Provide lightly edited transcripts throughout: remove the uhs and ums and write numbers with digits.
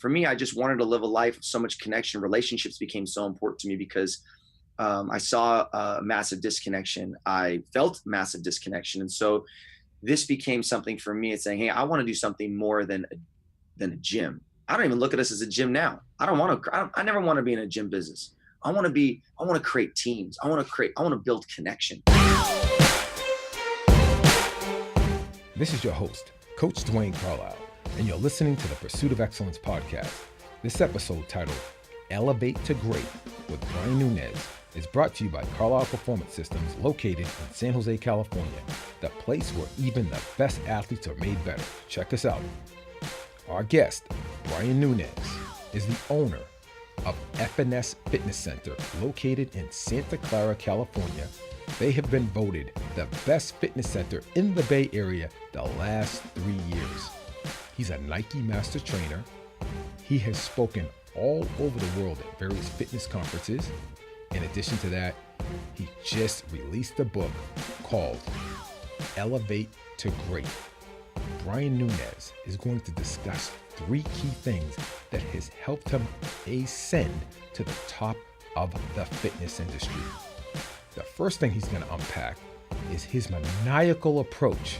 for me, I just wanted to live a life of so much connection. Relationships became so important to me because I saw a massive disconnection. I felt massive disconnection. And so this became something for me. It's saying, hey, I want to do something more than a gym. I don't even look at us as a gym now. I don't want to, I never want to be in a gym business. I want to create teams. I want to build connection. This is your host, Coach Dwayne Carlisle, and you're listening to the Pursuit of Excellence podcast. This episode, titled Elevate to Great with Brian Nunez, is brought to you by Carlisle Performance Systems, located in San Jose, California, the place where even the best athletes are made better. Check us out. Our guest, Brian Nunez, is the owner of FNS Fitness Center, located in Santa Clara, California. They have been voted the best fitness center in the Bay Area the last 3 years. He's a Nike Master Trainer. He has spoken all over the world at various fitness conferences. In addition to that, he just released a book called Elevate to Great. Brian Nunez is going to discuss 3 key things that has helped him ascend to the top of the fitness industry. The first thing he's going to unpack is his maniacal approach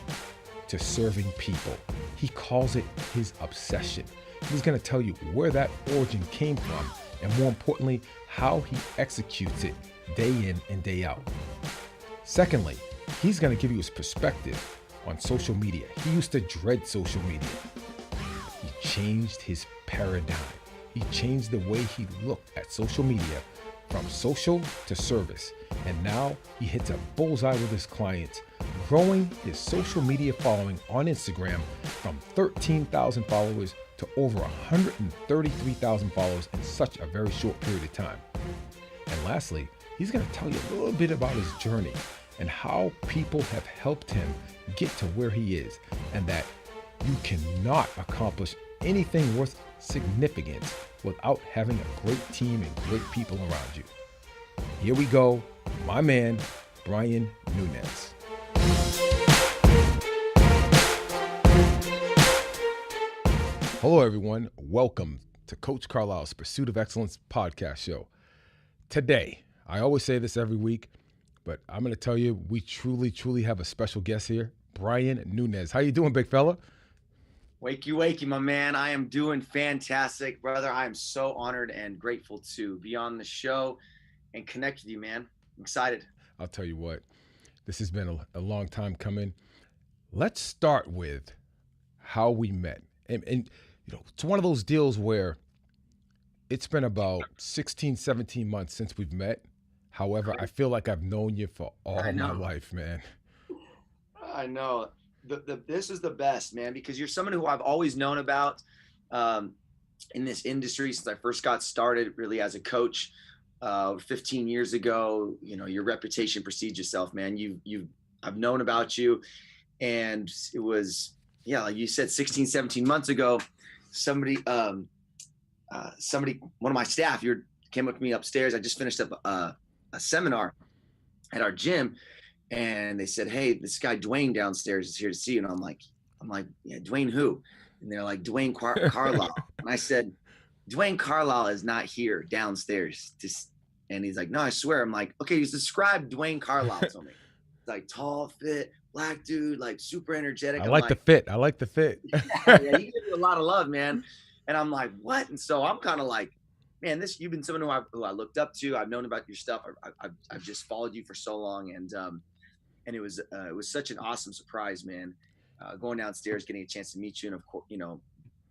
to serving people. He calls it his obsession. He's going to tell you where that origin came from, and more importantly, how he executes it day in and day out. Secondly, he's going to give you his perspective on social media. He used to dread social media. He changed his paradigm. He changed the way he looked at social media from social to service. And now he hits a bullseye with his clients, growing his social media following on Instagram from 13,000 followers to over 133,000 followers in such a very short period of time. And lastly, he's going to tell you a little bit about his journey and how people have helped him get to where he is, and that you cannot accomplish anything worth significance without having a great team and great people around you. Here we go, my man, Brian Nunez. Hello, everyone. Welcome to Coach Carlisle's Pursuit of Excellence podcast show. Today, I always say this every week, but I'm going to tell you, we truly have a special guest here, Brian Nunez. How you doing, big fella? Wakey, my man. I am doing fantastic, brother. I am so honored and grateful to be on the show and connect with you, man. I'm excited. I'll tell you what, this has been a long time coming. Let's start with how we met. And you know, it's one of those deals where it's been about 16, 17 months since we've met. However, I feel like I've known you for all my life, man. I know. This is the best, man, because you're someone who I've always known about in this industry since I first got started really as a coach 15 years ago. You know, your reputation precedes yourself, man. I've known about you, and it was, yeah, like you said, 16, 17 months ago, somebody, one of my staff, came up to me upstairs. I just finished up a seminar at our gym, and they said, hey, this guy Dwayne downstairs is here to see you. And I'm like, yeah, Dwayne who? And they're like, Dwayne Carlisle. And I said, Dwayne Carlisle is not here downstairs. And he's like, no, I swear. I'm like, okay, just describe Dwayne Carlisle to me. It's like tall, fit, black dude, like super energetic. I like the fit. Yeah, he gives you a lot of love, man. And I'm like, what? And so I'm kind of like, man, you've been someone who I looked up to. I've known about your stuff. I've just followed you for so long, and it was such an awesome surprise, man. Going downstairs, getting a chance to meet you, and of course, you know,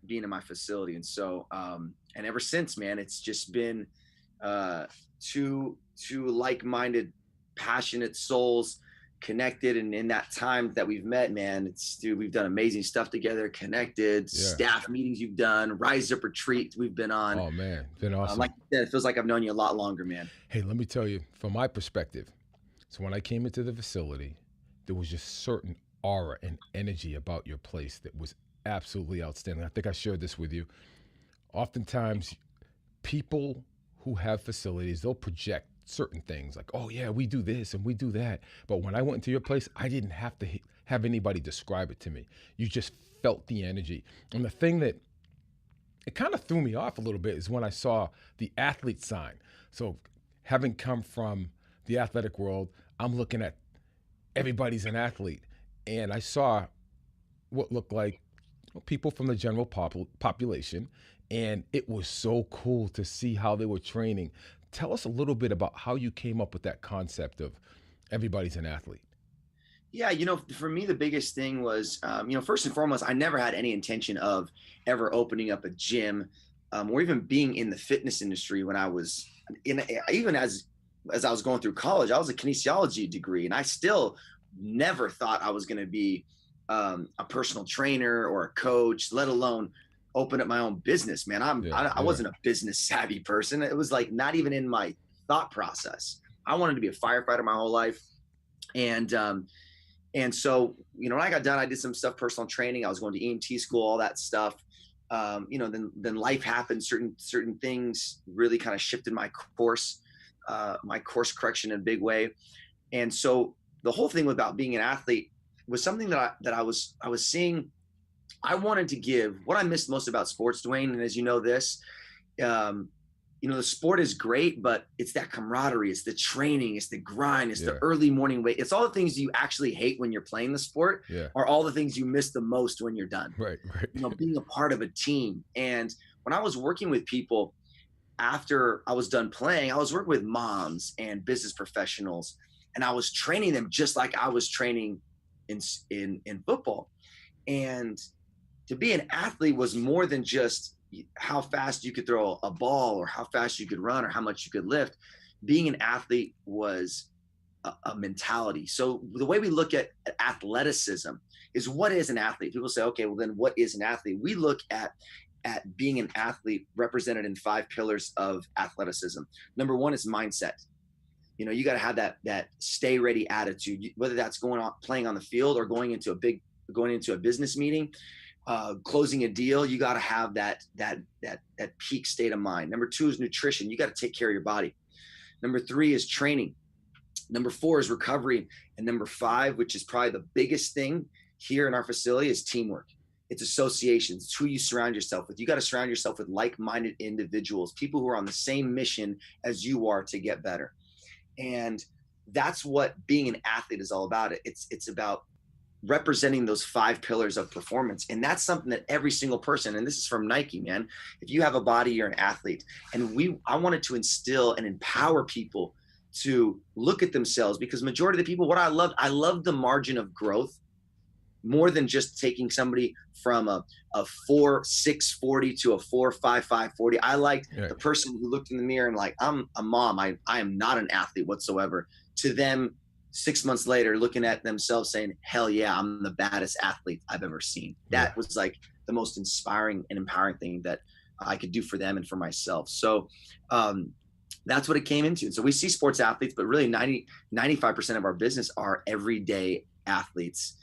being in my facility. And so, and ever since, man, it's just been two like-minded, passionate souls connected. And in that time that we've met, man, we've done amazing stuff together, connected, staff meetings you've done, Rise Up retreat we've been on. Oh man, been awesome. Like you said, it feels like I've known you a lot longer, man. Hey, let me tell you, from my perspective, so when I came into the facility, there was just certain aura and energy about your place that was absolutely outstanding. I think I shared this with you. Oftentimes, people who have facilities, they'll project certain things like, oh yeah, we do this and we do that. But when I went into your place, I didn't have to have anybody describe it to me. You just felt the energy. And the thing that it kind of threw me off a little bit is when I saw the athlete sign. So having come from the athletic world, I'm looking at everybody's an athlete. And I saw what looked like people from the general population. And it was so cool to see how they were training. Tell us a little bit about how you came up with that concept of everybody's an athlete. Yeah, for me, the biggest thing was, first and foremost, I never had any intention of ever opening up a gym, or even being in the fitness industry when I was even as I was going through college. I was a kinesiology degree, and I still never thought I was going to be a personal trainer or a coach, let alone open up my own business, man. I wasn't a business savvy person. It was like not even in my thought process. I wanted to be a firefighter my whole life. And so, when I got done, I did some stuff, personal training. I was going to EMT school, all that stuff. Then life happened. Certain things really kind of shifted my course correction in a big way. And so the whole thing about being an athlete was something that I was seeing. I wanted to give what I missed most about sports, Dwayne. And as you know this, the sport is great, but it's that camaraderie, it's the training, it's the grind, it's the early morning wait. It's all the things you actually hate when you're playing the sport, are all the things you miss the most when you're done. Right. Being a part of a team. And when I was working with people after I was done playing, I was working with moms and business professionals, and I was training them just like I was training in football. And to be an athlete was more than just how fast you could throw a ball or how fast you could run or how much you could lift. Being an athlete was a mentality. So the way we look at athleticism is, what is an athlete? People say, okay, well then what is an athlete? We look at being an athlete represented in 5 pillars of athleticism. Number 1 is mindset. You got to have that stay ready attitude, whether that's playing on the field or going into a business meeting, closing a deal. You got to have that peak state of mind. Number 2 is nutrition. You got to take care of your body. Number 3 is training. Number 4 is recovery. And number 5, which is probably the biggest thing here in our facility, is teamwork. It's associations. It's who you surround yourself with. You got to surround yourself with like-minded individuals, people who are on the same mission as you are to get better. And that's what being an athlete is all about. It's about representing those 5 pillars of performance. And that's something that every single person, and this is from Nike, man, if you have a body, you're an athlete. And I wanted to instill and empower people to look at themselves, because majority of the people, I loved the margin of growth more than just taking somebody from a 4.6 40 to a 4.55 40. I liked the person who looked in the mirror and like, I'm a mom. I am not an athlete whatsoever, to them 6 months later looking at themselves saying, hell yeah, I'm the baddest athlete I've ever seen. That was like the most inspiring and empowering thing that I could do for them and for myself. So that's what it came into. And so we see sports athletes, but really 95% of our business are everyday athletes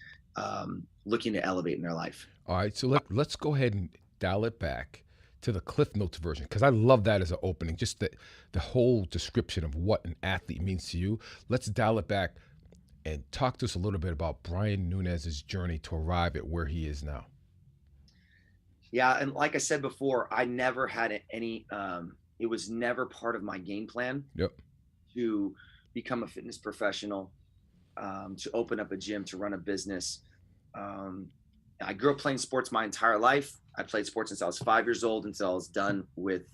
looking to elevate in their life. All right. So let's go ahead and dial it back to the Cliff Notes version, because I love that as an opening, just the whole description of what an athlete means to you. Let's dial it back and talk to us a little bit about Brian Nunez's journey to arrive at where he is now. Yeah. And like I said before, I never had any, it was never part of my game plan to become a fitness professional, to open up a gym, to run a business. I grew up playing sports my entire life. I played sports since I was 5 years old until I was done with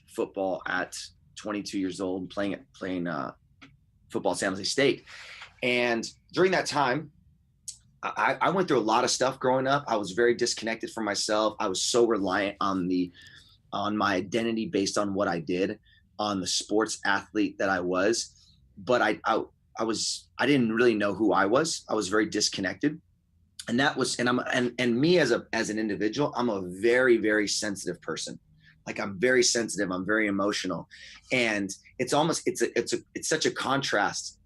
football at 22 years old, playing football at San Jose State. And during that time, I went through a lot of stuff growing up. I was very disconnected from myself. I was so reliant on my identity based on what I did, on the sports athlete that I was. But I didn't really know who I was. I was very disconnected. And that was, and me as an individual, I'm a very, very sensitive person. Like, I'm very sensitive. I'm very emotional. And it's such a contrast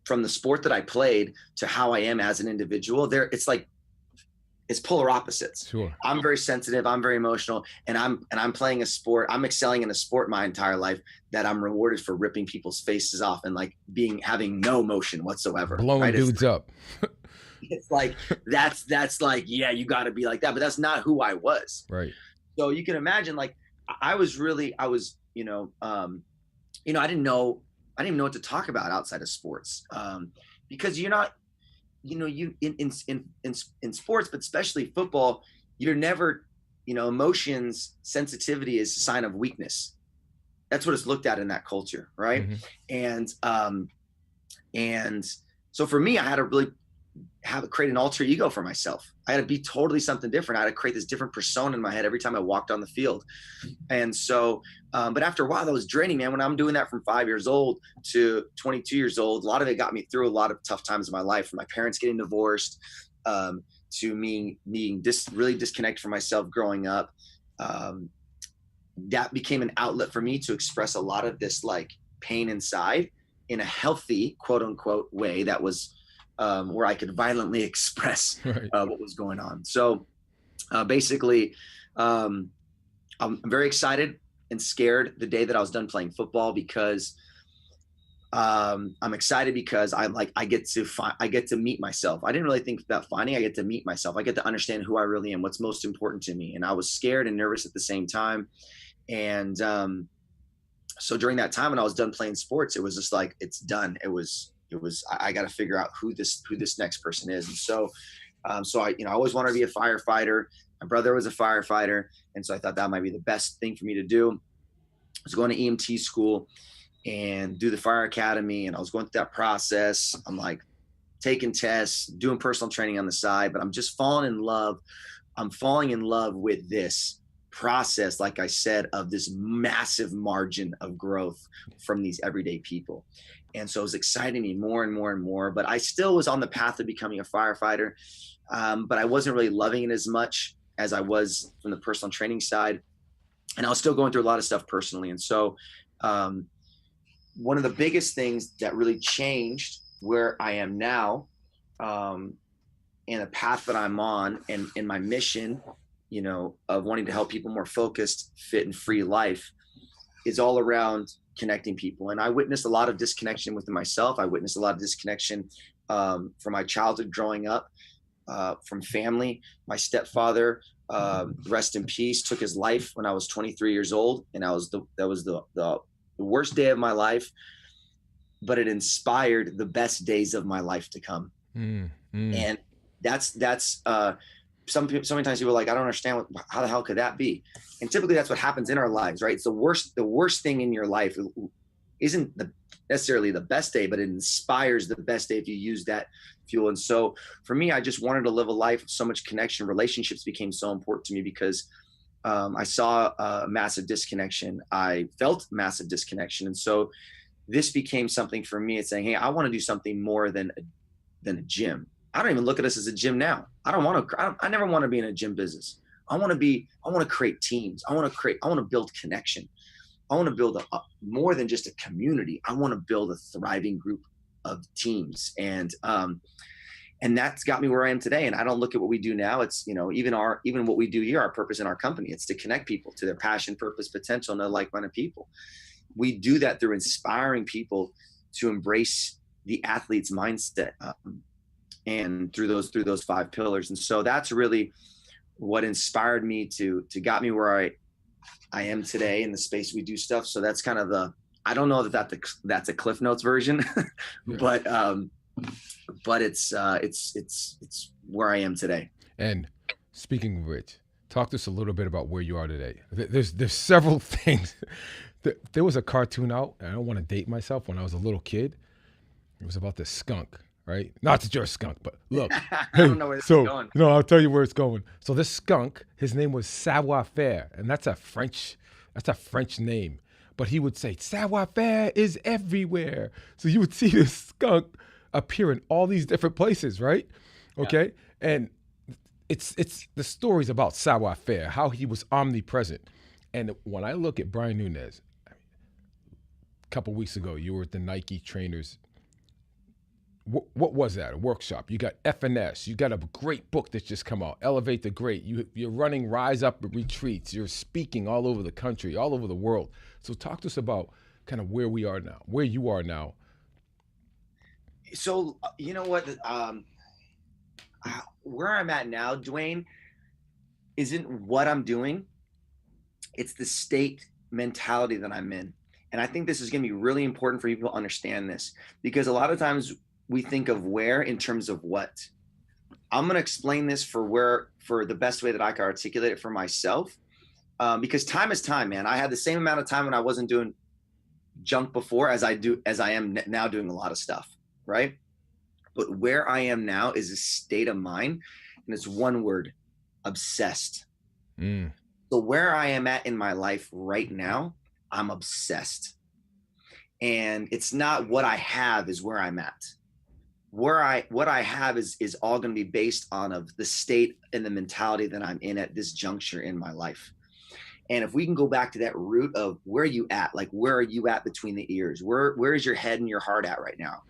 from the sport that I played to how I am as an individual. It's polar opposites. Sure. I'm very sensitive. I'm very emotional, and I'm playing a sport. I'm excelling in a sport my entire life that I'm rewarded for ripping people's faces off and like having no emotion whatsoever. Blowing dudes up. It's like, that's like, yeah, you got to be like that, but that's not who I was. Right. So you can imagine, like, I was really, I was, I didn't even know what to talk about outside of sports, because you're not, you in sports, but especially football, you're never, emotions sensitivity is a sign of weakness. That's what it's looked at in that culture, right? Mm-hmm. And um and so for me, I had to really create an alter ego for myself. I had to be totally something different. I had to create this different persona in my head every time I walked on the field. And so, but after a while, that was draining, man. When I'm doing that from 5 years old to 22 years old, a lot of it got me through a lot of tough times in my life, from my parents getting divorced, to me being really disconnected from myself growing up. Um, that became an outlet for me to express a lot of this, like, pain inside in a healthy, quote unquote, way that was, where I could violently express Right. what was going on. So basically, um, I'm very excited and scared the day that I was done playing football, because I'm excited because I get to meet myself. I didn't really think about finding. I get to meet myself. I get to understand who I really am, what's most important to me. And I was scared and nervous at the same time. And so during that time when I was done playing sports, it was just like, it's done. I got to figure out who this next person is. And so I always wanted to be a firefighter. My brother was a firefighter, and so I thought that might be the best thing for me to do. I was going to EMT school and do the fire academy, and I was going through that process. I'm like taking tests, doing personal training on the side, but I'm just falling in love. I'm falling in love with this process, like I said, of this massive margin of growth from these everyday people. And so it was exciting me more and more and more, but I still was on the path of becoming a firefighter. But I wasn't really loving it as much as I was from the personal training side. And I was still going through a lot of stuff personally. And so, um, one of the biggest things that really changed where I am now, um, and the path that I'm on, and in my mission, of wanting to help people more focused, fit, and free life, is all around connecting people. And I witnessed a lot of disconnection within myself. I witnessed a lot of disconnection, from my childhood growing up, from family. My stepfather, rest in peace, took his life when I was 23 years old, and that was the worst day of my life, but it inspired the best days of my life to come. Mm, mm. And that's sometimes people are like, I don't understand how the hell could that be? And typically that's what happens in our lives, right? It's the worst thing in your life isn't necessarily the best day, but it inspires the best day if you use that fuel. And so for me, I just wanted to live a life of so much connection. Relationships became so important to me because, I saw a massive disconnection. I felt massive disconnection. And so this became something for me. It's saying, hey, I want to do something more than a gym. I don't even look at us as a gym now. I never want to be in a gym business. I want to create teams. I want to build connection. I want to build more than just a community. I want to build a thriving group of teams. And that's got me where I am today. And I don't look at what we do now. It's, even what we do here, our purpose in our company, it's to connect people to their passion, purpose, potential, and other like-minded people. We do that through inspiring people to embrace the athlete's mindset, and through those 5 pillars. And so that's really what inspired me to got me where I am today in the space we do stuff. So that's kind of I don't know that's a Cliff Notes version, yeah. but it's where I am today. And speaking of which, talk to us a little bit about where you are today. There's several things. There was a cartoon out, and I don't want to date myself, when I was a little kid. It was about this skunk, right? Not that you're a skunk, but look. I don't know where this is going. No, I'll tell you where it's going. So this skunk, his name was Savoir-Faire, and that's a French name. But he would say, Savoir-Faire is everywhere. So you would see this skunk appear in all these different places, right? Okay? Yeah. And it's the stories about Savoir-Faire, how he was omnipresent. And when I look at Brian Nunez, a couple weeks ago, you were at the Nike trainers. What was that? A workshop. You got FNS. You got a great book that's just come out, Elevate the Great. You're running Rise Up retreats. You're speaking all over the country, all over the world. So talk to us about kind of where we are now, where you are now. So you know what? Where I'm at now, Dwayne, isn't what I'm doing. It's the state mentality that I'm in. And I think this is going to be really important for people to understand this, because a lot of times we think of where in terms of what. I'm going to explain this for the best way that I can articulate it for myself. Because time is time, man. I had the same amount of time when I wasn't doing junk before as I am now doing a lot of stuff, right? But where I am now is a state of mind, and it's one word: obsessed. Mm. So where I am at in my life right now, I'm obsessed. And it's not what I have is where I'm at. What I have is all going to be based on of the state and the mentality that I'm in at this juncture in my life. And if we can go back to that root of where are you at, like where are you at between the ears? Where is your head and your heart at right now?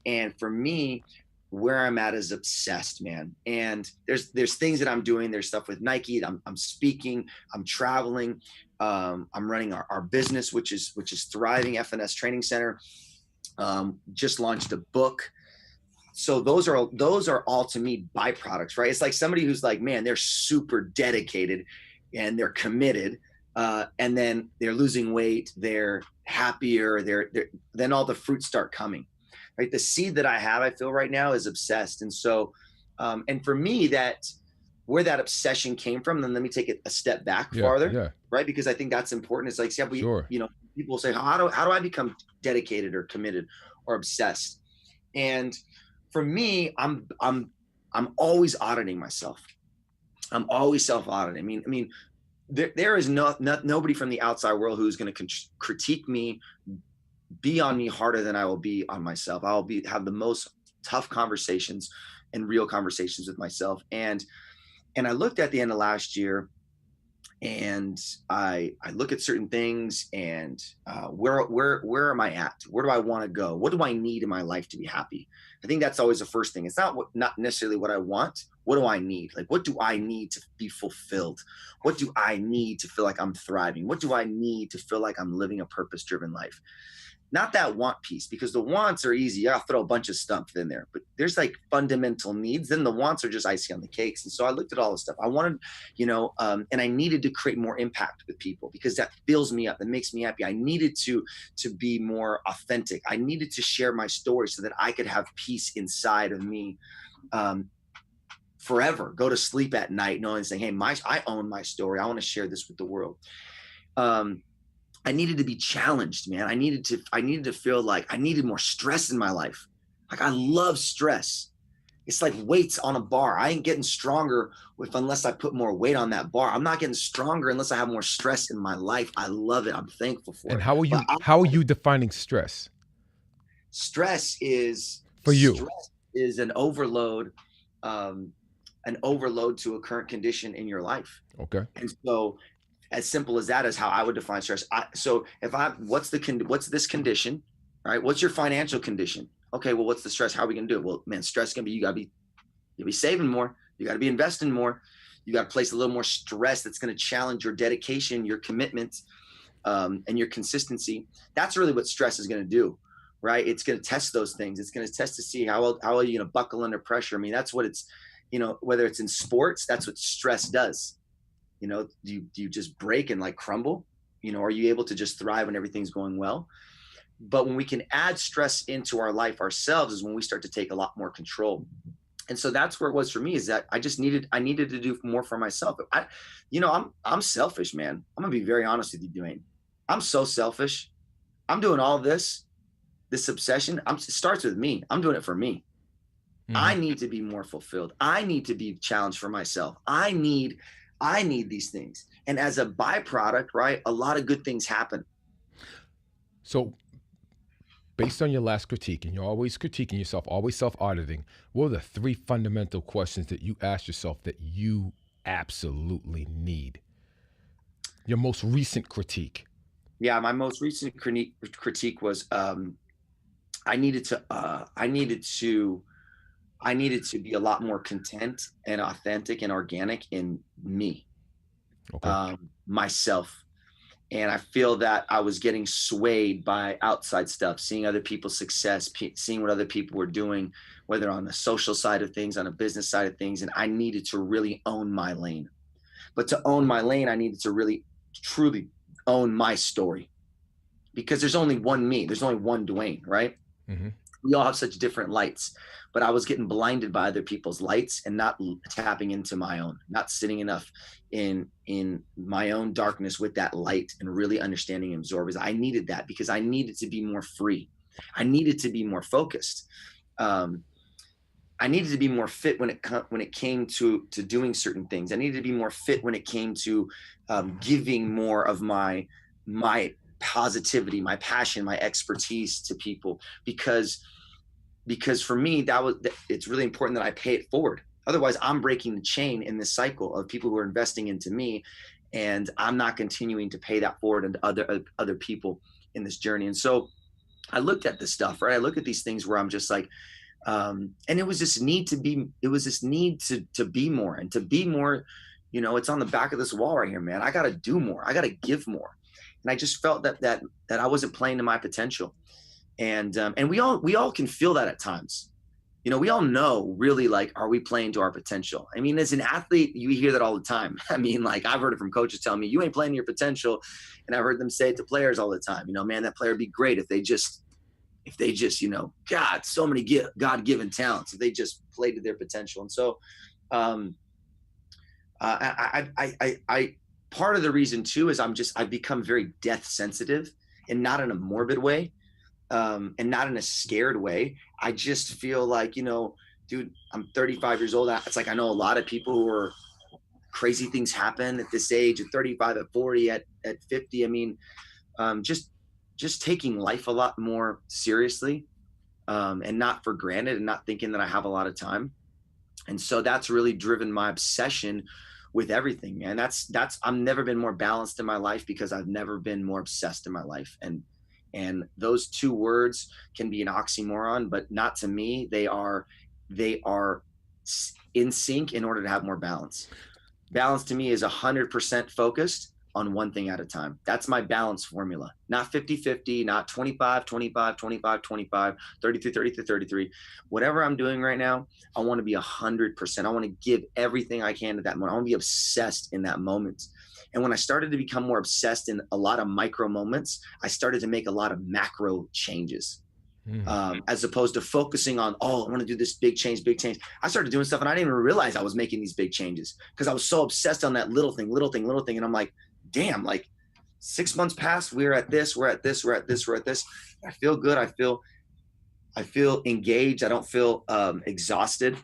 And for me, where I'm at is obsessed, man. And there's things that I'm doing. There's stuff with Nike. I'm speaking. I'm traveling. I'm running our business, which is thriving. FNS Training Center. Just launched a book. So those are all to me byproducts, right? It's like somebody who's like, man, they're super dedicated and they're committed, and then they're losing weight, they're happier, then all the fruits start coming, right? The seed that I have, I feel right now, is obsessed. And so, and for me, that where that obsession came from, then let me take it a step back farther, right? Because I think that's important. It's like, Sure. People say, how do I become dedicated or committed or obsessed? And for me, I'm always auditing myself. I'm always self-auditing. I mean, there is nobody from the outside world who's going to critique me, be on me harder than I will be on myself. I'll have the most tough conversations and real conversations with myself. And I looked at the end of last year, and I look at certain things, and where am I at? Where do I want to go? What do I need in my life to be happy? I think that's always the first thing. It's not necessarily what I want. What do I need? Like, what do I need to be fulfilled? What do I need to feel like I'm thriving? What do I need to feel like I'm living a purpose-driven life? Not that want piece, because the wants are easy. I'll throw a bunch of stuff in there, but there's like fundamental needs. Then the wants are just icing on the cakes. And so I looked at all this stuff. I wanted, and I needed to create more impact with people, because that fills me up. That makes me happy. I needed to be more authentic. I needed to share my story so that I could have peace inside of me, forever. Go to sleep at night knowing, saying, hey, I own my story. I want to share this with the world. I needed to be challenged, man. I needed to feel like I needed more stress in my life. Like, I love stress. It's like weights on a bar. I ain't getting stronger unless I put more weight on that bar. I'm not getting stronger unless I have more stress in my life. I love it. I'm thankful for it. And how are you defining stress? Stress is an overload, to a current condition in your life. Okay. And so, as simple as that is how I would define stress. What's this condition, right? What's your financial condition? Okay, well, what's the stress? How are we going to do it? Well, man, stress can be, you'll be saving more. You got to be investing more. You got to place a little more stress that's going to challenge your dedication, your commitment, and your consistency. That's really what stress is going to do, right? It's going to test those things. It's going to test to see how are you going to buckle under pressure. I mean, that's what it's, whether it's in sports, that's what stress does. Do you just break and like crumble? Are you able to just thrive when everything's going well? But when we can add stress into our life ourselves is when we start to take a lot more control. And so that's where it was for me, is that I needed to do more for myself. I'm selfish, man. I'm gonna be very honest with you, Dwayne. I'm so selfish. I'm doing all this obsession. It starts with me. I'm doing it for me. Mm-hmm. I need to be more fulfilled. I need to be challenged for myself. I need these things. And as a byproduct, right, a lot of good things happen. So based on your last critique, and you're always critiquing yourself, always self-auditing, what are the 3 fundamental questions that you ask yourself that you absolutely need? Your most recent critique. Yeah, my most recent critique was I needed to be a lot more content and authentic and organic in me, myself. And I feel that I was getting swayed by outside stuff, seeing other people's success, seeing what other people were doing, whether on the social side of things, on a business side of things. And I needed to really own my lane. But to own my lane, I needed to really truly own my story, because there's only one me. There's only one Dwayne, right? Mm-hmm. We all have such different lights, but I was getting blinded by other people's lights and not tapping into my own, not sitting enough in my own darkness with that light and really understanding and absorbing. I needed that because I needed to be more free. I needed to be more focused. I needed to be more fit when it came to doing certain things. I needed to be more fit when it came to giving more of my positivity, my passion, my expertise to people, because for me, it's really important that I pay it forward. Otherwise, I'm breaking the chain in this cycle of people who are investing into me, and I'm not continuing to pay that forward into other people in this journey. And so I looked at this stuff, right? I look at these things where I'm just like, and it was this need to be more, and to be more, it's on the back of this wall right here, man. I got to do more. I got to give more. And I just felt that I wasn't playing to my potential. And we all can feel that at times. We all know, really, like, are we playing to our potential? I mean, as an athlete, you hear that all the time. I mean, like, I've heard it from coaches telling me, you ain't playing to your potential. And I've heard them say it to players all the time. Man, that player would be great if they just, God, so many God-given talents, if they just played to their potential. And so, I part of the reason too is I've become very death sensitive, and not in a morbid way, and not in a scared way. I just feel like, dude, I'm 35 years old. It's like, I know a lot of people who are crazy things happen at this age, at 35, at 40, at 50. I mean, just taking life a lot more seriously, and not for granted, and not thinking that I have a lot of time. And so that's really driven my obsession with everything, man. I've never been more balanced in my life because I've never been more obsessed in my life. And those two words can be an oxymoron, but not to me. They are in sync in order to have more balance. Balance to me is 100% focused on one thing at a time. That's my balance formula. Not 50-50, not 25, 25, 25, 25, 33, 33, 33. Whatever I'm doing right now, I want to be 100%. I want to give everything I can to that moment. I want to be obsessed in that moment. And when I started to become more obsessed in a lot of micro moments, I started to make a lot of macro changes. As opposed to focusing on, I want to do this big change. I started doing stuff and I didn't even realize I was making these big changes because I was so obsessed on that little thing. And I'm like, damn, like 6 months passed, we're at this. I feel good. I feel engaged. I don't feel exhausted.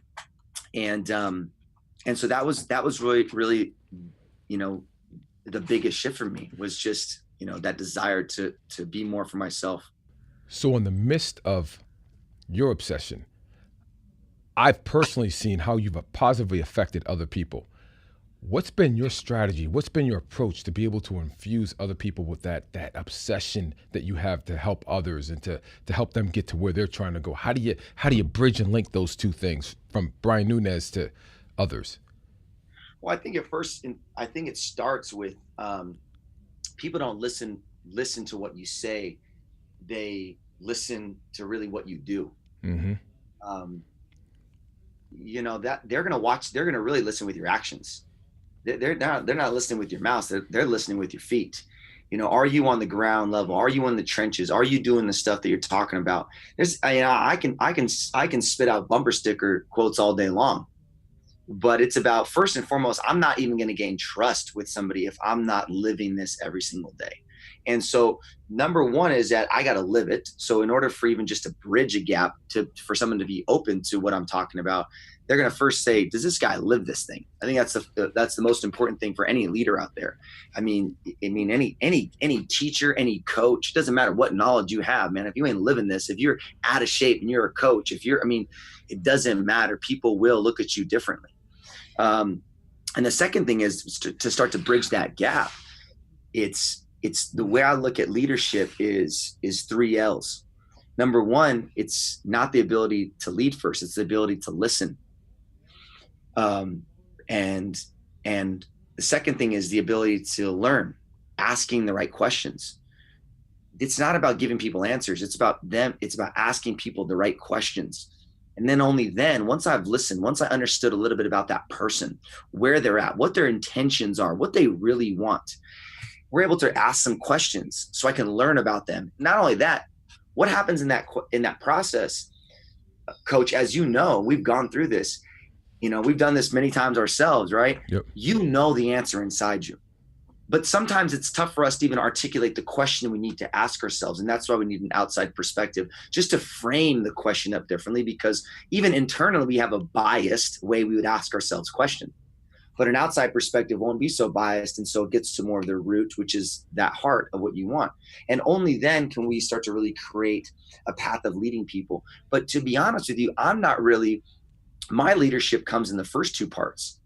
And so that was really, the biggest shift for me was just, that desire to be more for myself. So in the midst of your obsession, I've personally seen how you've positively affected other people. What's been your strategy? What's been your approach to be able to infuse other people with that obsession that you have to help others and to help them get to where they're trying to go? How do you bridge and link those two things, from Brian Nunez to others? Well, I think it starts with people don't listen to what you say. They listen to really what you do. Mm-hmm. That they're going to really listen with your actions. They're not listening with your mouth. They're listening with your feet. Are you on the ground level? Are you in the trenches? Are you doing the stuff that you're talking about? I can spit out bumper sticker quotes all day long, but it's about, first and foremost, I'm not even going to gain trust with somebody if I'm not living this every single day. And so number one is that I got to live it. So in order for even just to bridge a gap for someone to be open to what I'm talking about, they're going to first say, does this guy live this thing? I think that's the most important thing for any leader out there. I mean, any teacher, any coach, doesn't matter what knowledge you have, man. If you ain't living this, if you're out of shape and you're a coach, it doesn't matter. People will look at you differently. And the second thing is to start to bridge that gap. It's the way I look at leadership is 3 L's. Number one, it's not the ability to lead first. It's the ability to listen. And the second thing is the ability to learn, asking the right questions. It's not about giving people answers. It's about asking people the right questions. And then only then, once I've listened, once I understood a little bit about that person, where they're at, what their intentions are, what they really want. we're able to ask some questions so I can learn about them. Not only that, what happens in that process, Coach, as you know, we've gone through this, we've done this many times ourselves, right? Yep. You know the answer inside you. But sometimes it's tough for us to even articulate the question we need to ask ourselves. And that's why we need an outside perspective just to frame the question up differently, because even internally, we have a biased way we would ask ourselves questions. But an outside perspective won't be so biased. And so it gets to more of the root, which is that heart of what you want. And only then can we start to really create a path of leading people. But to be honest with you, my leadership comes in the first two parts.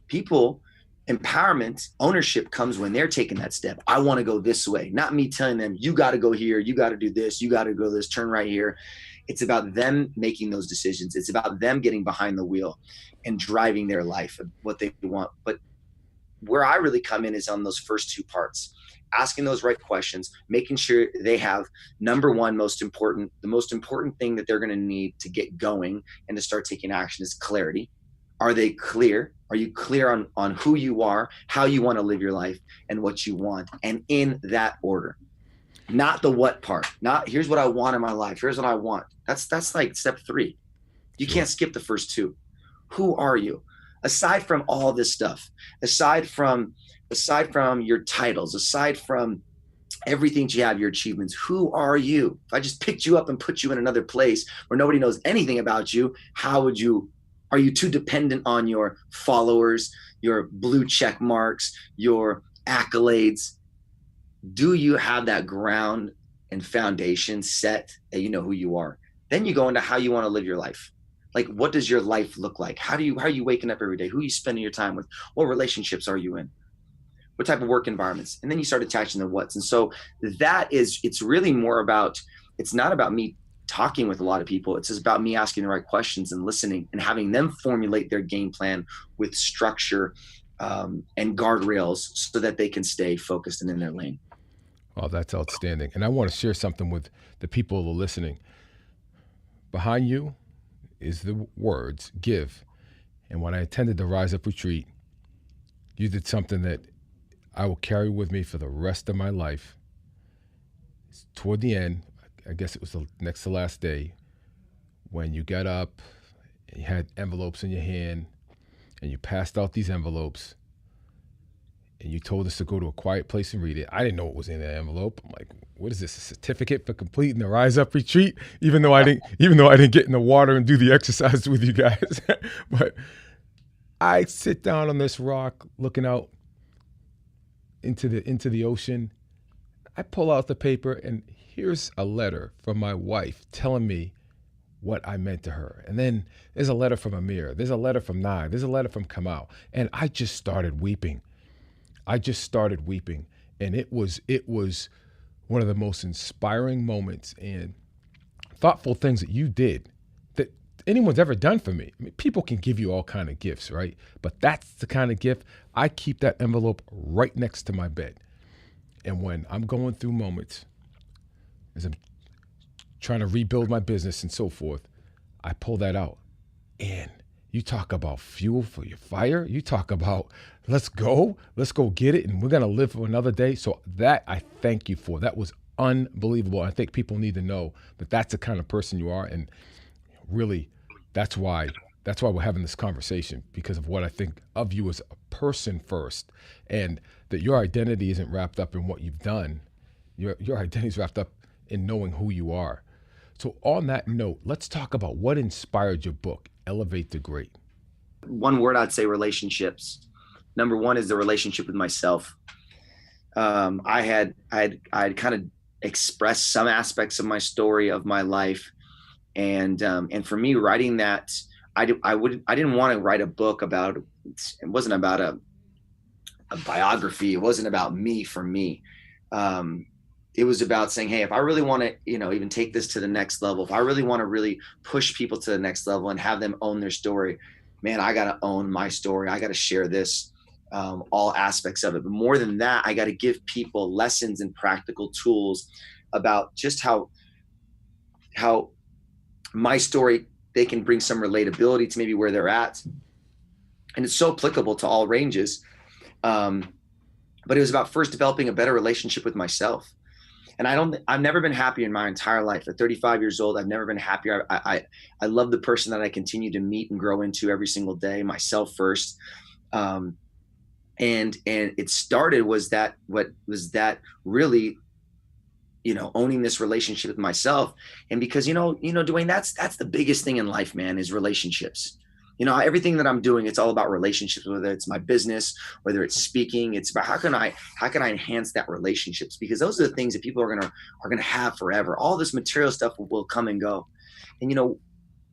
People empowerment, ownership comes when they're taking that step. I want to go this way, not me telling them, you got to go here, you got to do this, you got to go this, turn right here. It's about them making those decisions. It's about them getting behind the wheel and driving their life, what they want. But where I really come in is on those first two parts, asking those right questions, making sure they have, number one, the most important thing that they're going to need to get going and to start taking action is clarity. Are they clear? Are you clear on who you are, how you want to live your life, and what you want? And in that order, not the what part, not here's what I want in my life. Here's what I want. That's like step 3. You can't skip the first 2. Who are you? Aside from all this stuff, aside from your titles, aside from everything you have, your achievements, who are you? If I just picked you up and put you in another place where nobody knows anything about you, are you too dependent on your followers, your blue check marks, your accolades? Do you have that ground and foundation set that you know who you are? Then you go into how you want to live your life. Like, what does your life look like? How are you waking up every day? Who are you spending your time with? What relationships are you in? What type of work environments? And then you start attaching the what's. And so it's really more about, it's not about me talking with a lot of people. It's just about me asking the right questions and listening and having them formulate their game plan with structure and guardrails so that they can stay focused and in their lane. Oh, that's outstanding. And I want to share something with the people who are listening. Behind you is the words give. And when I attended the Rise Up retreat, you did something that I will carry with me for the rest of my life. Toward the end, I guess it was the next to last day, when you got up and you had envelopes in your hand and you passed out these envelopes and you told us to go to a quiet place and read it. I didn't know what was in that envelope. I'm like, what is this, a certificate for completing the Rise Up retreat? Even though I didn't get in the water and do the exercise with you guys. But I sit down on this rock looking out into the ocean. I pull out the paper and here's a letter from my wife telling me what I meant to her. And then there's a letter from Amir. There's a letter from Nai. There's a letter from Kamal. And I just started weeping. And it was one of the most inspiring moments and thoughtful things that you did that anyone's ever done for me. I mean, people can give you all kind of gifts, right? But that's the kind of gift. I keep that envelope right next to my bed. And when I'm going through moments, as I'm trying to rebuild my business and so forth, I pull that out. And you talk about fuel for your fire. You talk about, let's go get it. And we're going to live for another day. So that I thank you for. That was unbelievable. I think people need to know that that's the kind of person you are. And really, that's why we're having this conversation, because of what I think of you as a person first, and that your identity isn't wrapped up in what you've done. Your identity is wrapped up in knowing who you are. So on that note, let's talk about what inspired your book, Elevate to Great. One word, I'd say relationships. Number one is the relationship with myself. I had kind of expressed some aspects of my story, of my life. And for me, writing that, I didn't want to write a book about, it wasn't about a biography. It wasn't about me for me. It was about saying, hey, if I really want to, even take this to the next level, if I really want to really push people to the next level and have them own their story, man, I got to own my story. I got to share this, all aspects of it. But more than that, I got to give people lessons and practical tools about just how my story, they can bring some relatability to maybe where they're at. And it's so applicable to all ranges. but it was about first developing a better relationship with myself. And I've never been happier in my entire life. At 35 years old, I've never been happier. I love the person that I continue to meet and grow into every single day, myself first. And it started really, owning this relationship with myself. And because, Dwayne, that's the biggest thing in life, man, is relationships. Everything that I'm doing, it's all about relationships, whether it's my business, whether it's speaking, it's about how can I enhance that relationships, because those are the things that people are going to have forever. All this material stuff will come and go. And,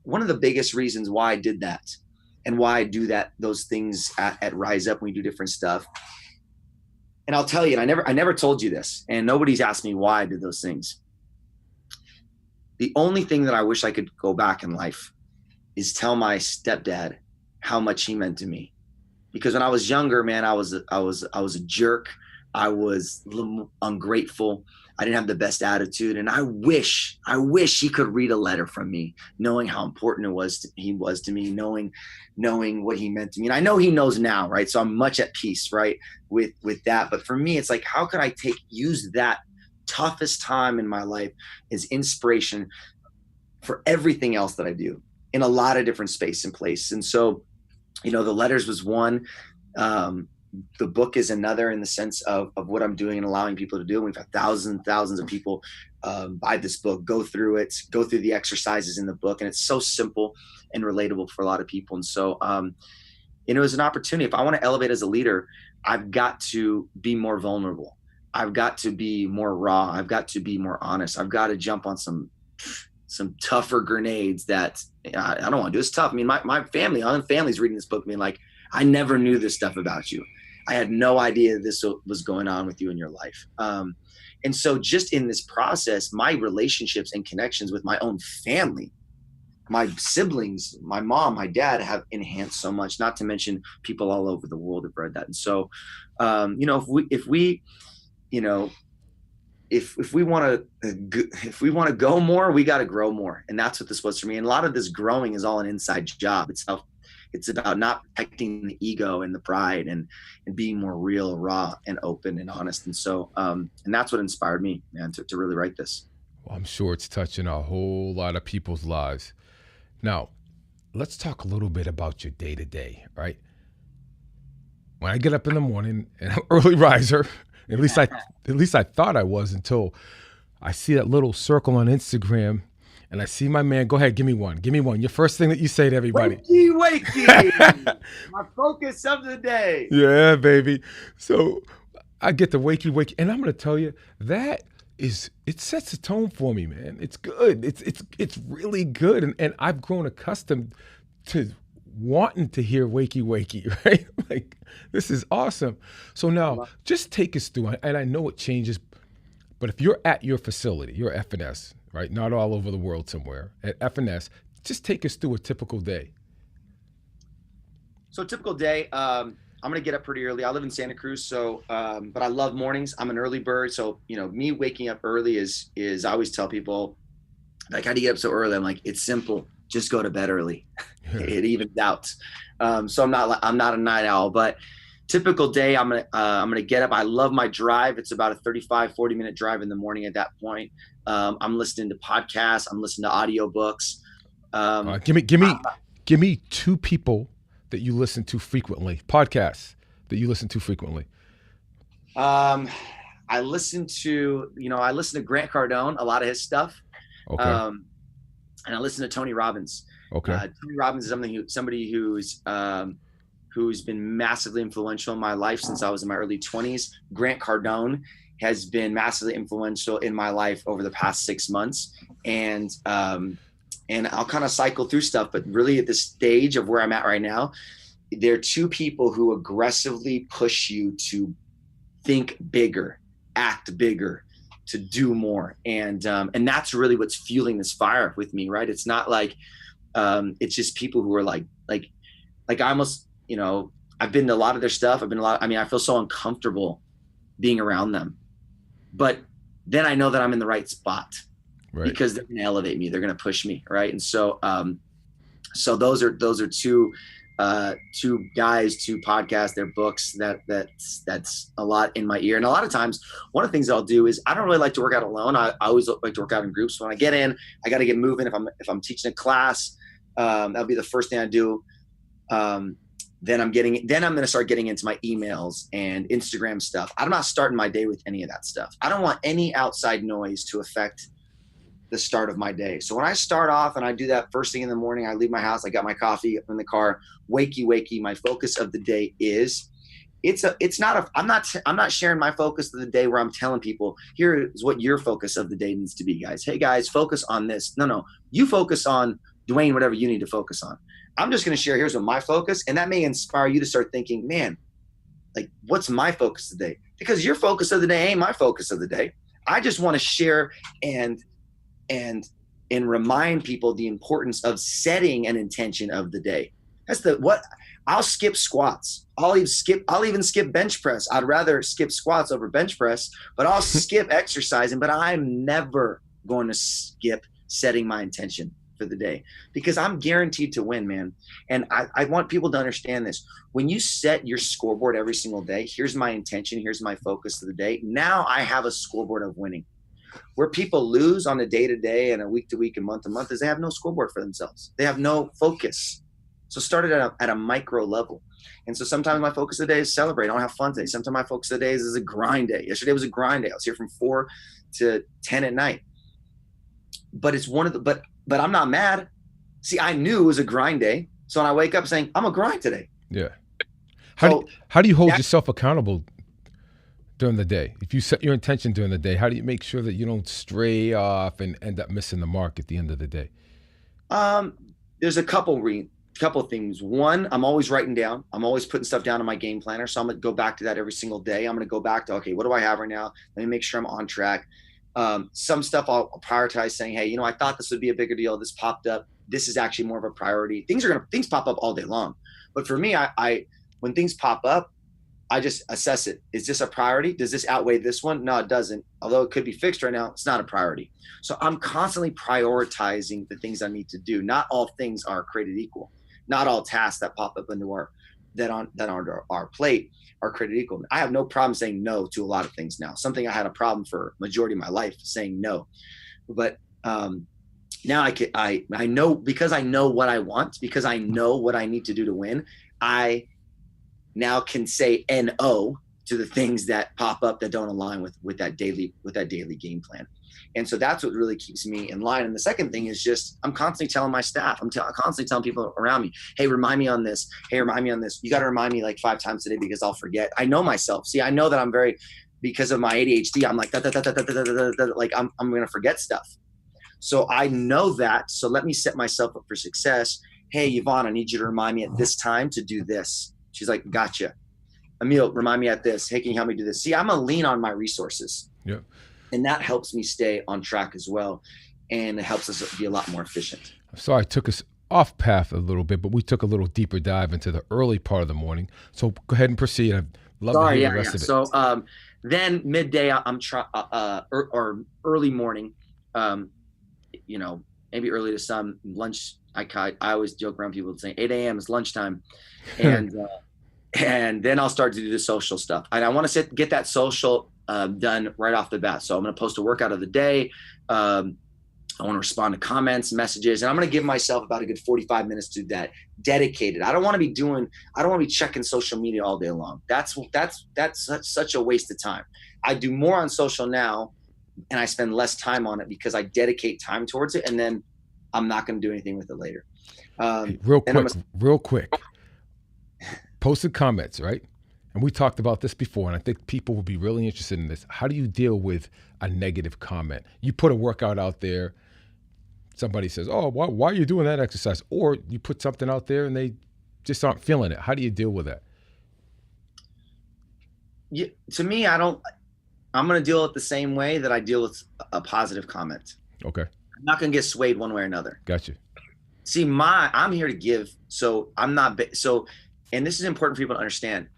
one of the biggest reasons why I did that and why I do those things at Rise Up, when we do different stuff. And I'll tell you, and I never told you this, and nobody's asked me why I did those things. The only thing that I wish I could go back in life is tell my stepdad how much he meant to me. Because when I was younger, man, I was a jerk. I was ungrateful. I didn't have the best attitude. And I wish he could read a letter from me, knowing how important he was to me, knowing what he meant to me. And I know he knows now, right? So I'm much at peace, right, with that. But for me, it's like, how can I use that toughest time in my life as inspiration for everything else that I do in a lot of different space and place. And so, the letters was one. The book is another, in the sense of what I'm doing and allowing people to do. We've had thousands and thousands of people buy this book, go through the exercises in the book. And it's so simple and relatable for a lot of people. And so, it was an opportunity. If I want to elevate as a leader, I've got to be more vulnerable. I've got to be more raw. I've got to be more honest. I've got to jump on some tougher grenades that I don't want to do. It's tough. I mean, my family's reading this book being like, I never knew this stuff about you. I had no idea this was going on with you in your life. And so just in this process, my relationships and connections with my own family, my siblings, my mom, my dad have enhanced so much, not to mention people all over the world have read that. And so, if we want to go more, we got to grow more. And that's what this was for me. And a lot of this growing is all an inside job. It's about not protecting the ego and the pride and being more real, raw, and open and honest. And so, and that's what inspired me, man, to really write this. Well, I'm sure it's touching a whole lot of people's lives. Now, let's talk a little bit about your day to day, right? When I get up in the morning, and I'm an early riser, at least I thought I was, until I see that little circle on Instagram. And I see my man. Go ahead, give me one. Your first thing that you say to everybody. Wakey. My focus of the day. Yeah, baby. So I get the wakey. And I'm going to tell you, it sets a tone for me, man. It's good. It's really good. And I've grown accustomed to wanting to hear wakey, right? Like, this is awesome. So now just take us through, and I know it changes, but if you're at your facility, you're FNS, right? Not all over the world somewhere. At FNS, just take us through a typical day. So a typical day, I'm going to get up pretty early. I live in Santa Cruz, so, but I love mornings. I'm an early bird. So, me waking up early is I always tell people, like, how do you get up so early? I'm like, it's simple. Just go to bed early. It evens out. So I'm not a night owl, but typical day, I'm going to get up. I love my drive. It's about a 35-40 minute drive in the morning at that point. I'm listening to podcasts. I'm listening to audiobooks. Give me two people that you listen to frequently, podcasts that you listen to frequently. I listen to Grant Cardone, a lot of his stuff. Okay. And I listen to Tony Robbins. Okay. Tony Robbins is somebody who's been massively influential in my life since I was in my early 20s. Grant Cardone has been massively influential in my life over the past 6 months. And I'll kind of cycle through stuff, but really at the stage of where I'm at right now, there are two people who aggressively push you to think bigger, act bigger, to do more. And that's really what's fueling this fire with me, right? It's not like, it's just people who are like I almost, I've been to a lot of their stuff. I feel so uncomfortable being around them, but then I know that I'm in the right spot, right? Because they're going to elevate me. They're going to push me. Right. And so, so those are two to guys to podcast their books. That's a lot in my ear. And a lot of times, one of the things I'll do is I don't really like to work out alone. I always like to work out in groups. When I get in, I got to get moving. If I'm teaching a class, that'll be the first thing I do. Then I'm going to start getting into my emails and Instagram stuff. I'm not starting my day with any of that stuff. I don't want any outside noise to affect the start of my day. So when I start off and I do that first thing in the morning, I leave my house, I got my coffee in the car, wakey, my focus of the day is I'm not sharing my focus of the day where I'm telling people, here is what your focus of the day needs to be, guys. Hey guys, focus on this. No, you focus on Dwayne, whatever you need to focus on. I'm just going to share, here's what my focus, and that may inspire you to start thinking, man, like what's my focus today? Because your focus of the day ain't my focus of the day. I just want to share and remind people the importance of setting an intention of the day. I'll skip squats. I'll even skip bench press. I'd rather skip squats over bench press, but I'll skip exercising, but I'm never going to skip setting my intention for the day because I'm guaranteed to win, man. And I want people to understand this. When you set your scoreboard every single day, here's my intention, here's my focus of the day. Now I have a scoreboard of winning. Where people lose on a day-to-day and a week-to-week and month-to-month is they have no scoreboard for themselves. They have no focus. So start it at a micro level. And so sometimes my focus of the day is celebrate. I don't have fun today. Sometimes my focus of the day is a grind day. Yesterday was a grind day. I was here from 4 to 10 at night. But it's but I'm not mad. See, I knew it was a grind day. So when I wake up saying, I'm a grind today. Yeah. How do you hold yourself accountable during the day? If you set your intention during the day, how do you make sure that you don't stray off and end up missing the mark at the end of the day? There's a couple things. One, I'm always writing down. I'm always putting stuff down in my game planner. So I'm going to go back to that every single day. I'm going to go back to, okay, what do I have right now? Let me make sure I'm on track. Some stuff I'll prioritize saying, hey, I thought this would be a bigger deal. This popped up. This is actually more of a priority. Things pop up all day long. But for me, I when things pop up, I just assess it. Is this a priority? Does this outweigh this one? No, it doesn't. Although it could be fixed right now, it's not a priority. So I'm constantly prioritizing the things I need to do. Not all things are created equal. Not all tasks that pop up into our plate are created equal. I have no problem saying no to a lot of things now. Something I had a problem for majority of my life, saying no. But now I know, because I know what I want, because I know what I need to do to win, I now can say no to the things that pop up that don't align with that daily game plan. And so that's what really keeps me in line. And the second thing is just, I'm constantly telling my staff, I'm constantly telling people around me, hey, remind me on this. Hey, remind me on this. You got to remind me like 5 times a day because I'll forget. I know myself. See, I know that because of my ADHD, I'm like, like I'm going to forget stuff. So I know that. So let me set myself up for success. Hey, Yvonne, I need you to remind me at this time to do this. She's like, gotcha. Emil, remind me at this. Hey, can you help me do this? See, I'm going to lean on my resources. Yeah. And that helps me stay on track as well. And it helps us be a lot more efficient. So I took us off path a little bit, but we took a little deeper dive into the early part of the morning. So go ahead and proceed. I'd love to hear the rest of it. So then midday, or early morning, maybe early to some, lunch. I always joke around people saying 8 a.m. is lunchtime. And then I'll start to do the social stuff. And I want to get that social done right off the bat. So I'm going to post a workout of the day. I want to respond to comments, messages, and I'm going to give myself about a good 45 minutes to do that dedicated. I don't want to be checking social media all day long. That's such a waste of time. I do more on social now and I spend less time on it because I dedicate time towards it. And then I'm not going to do anything with it later. Real quick. Posted comments, right? And we talked about this before, and I think people will be really interested in this. How do you deal with a negative comment? You put a workout out there, somebody says, oh, why are you doing that exercise? Or you put something out there and they just aren't feeling it. How do you deal with that? Yeah, to me, I'm going to deal with it the same way that I deal with a positive comment. Okay. I'm not going to get swayed one way or another. Gotcha. See, I'm here to give. So I'm not, and this is important for people to understand.